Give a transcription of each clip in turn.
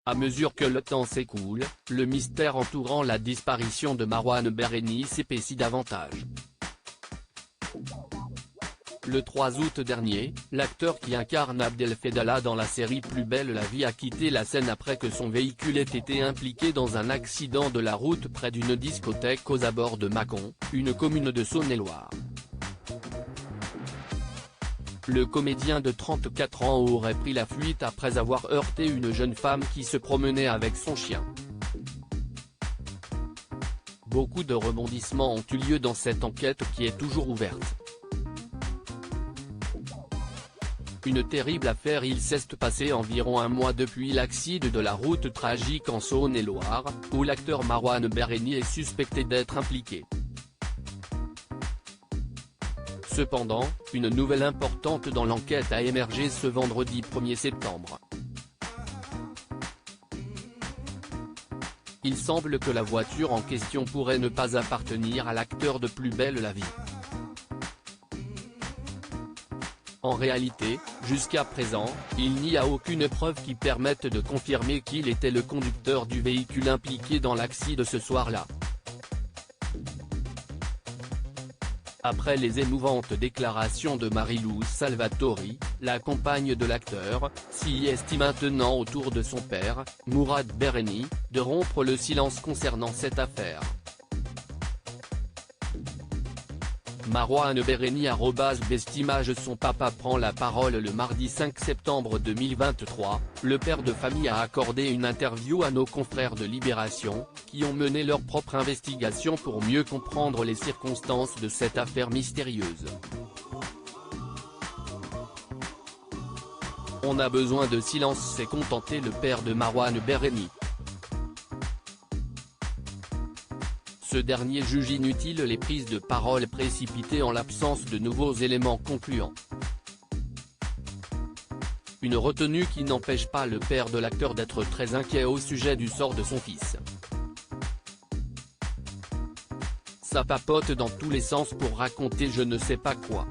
À mesure que le temps s'écoule, le mystère entourant la disparition de Marouane Berreni s'épaissit davantage. Le 3 août dernier, l'acteur qui incarne Abdel Fedala dans la série Plus belle la vie a quitté la scène après que son véhicule ait été impliqué dans un accident de la route près d'une discothèque aux abords de Mâcon, une commune de Saône-et-Loire. Le comédien de 34 ans aurait pris la fuite après avoir heurté une jeune femme qui se promenait avec son chien. Beaucoup de rebondissements ont eu lieu dans cette enquête qui est toujours ouverte. Une terrible affaire. Il s'est passé environ un mois depuis l'accident de la route tragique en Saône-et-Loire, où l'acteur Marouane Berreni est suspecté d'être impliqué. Cependant, une nouvelle importante dans l'enquête a émergé ce vendredi 1er septembre. Il semble que la voiture en question pourrait ne pas appartenir à l'acteur de Plus belle la vie. En réalité, jusqu'à présent, il n'y a aucune preuve qui permette de confirmer qu'il était le conducteur du véhicule impliqué dans l'accident de ce soir-là. Après les émouvantes déclarations de Marie-Lou Salvatori, la compagne de l'acteur, s'y estime maintenant autour de son père, Mourad Berreni, de rompre le silence concernant cette affaire. Marouane Berreni @bestimage. Son papa prend la parole le mardi 5 septembre 2023, le père de famille a accordé une interview à nos confrères de Libération, qui ont mené leur propre investigation pour mieux comprendre les circonstances de cette affaire mystérieuse. On a besoin de silence, s'est contenté le père de Marouane Berreni. Ce dernier juge inutile les prises de parole précipitées en l'absence de nouveaux éléments concluants. Une retenue qui n'empêche pas le père de l'acteur d'être très inquiet au sujet du sort de son fils. Ça papote dans tous les sens pour raconter je ne sais pas quoi.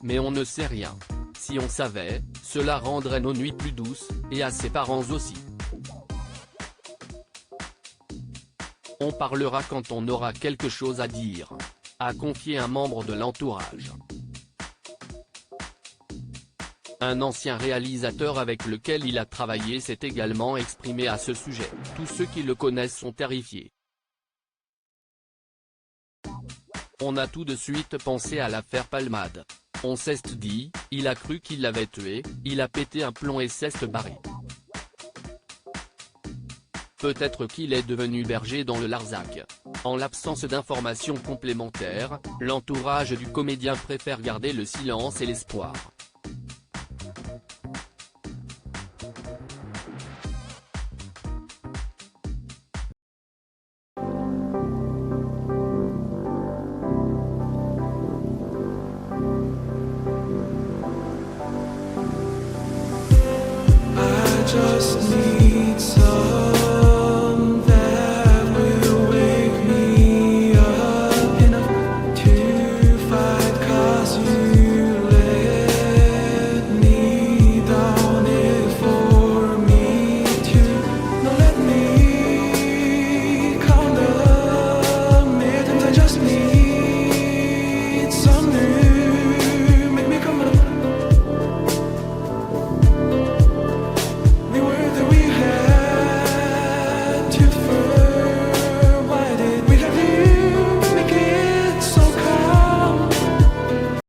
Mais on ne sait rien. Si on savait, cela rendrait nos nuits plus douces, et à ses parents aussi. On parlera quand on aura quelque chose à dire, a confié un membre de l'entourage. Un ancien réalisateur avec lequel il a travaillé s'est également exprimé à ce sujet. Tous ceux qui le connaissent sont terrifiés. On a tout de suite pensé à l'affaire Palmade. On s'est dit, il a cru qu'il l'avait tué, il a pété un plomb et s'est barré. Peut-être qu'il est devenu berger dans le Larzac. En l'absence d'informations complémentaires, l'entourage du comédien préfère garder le silence et l'espoir.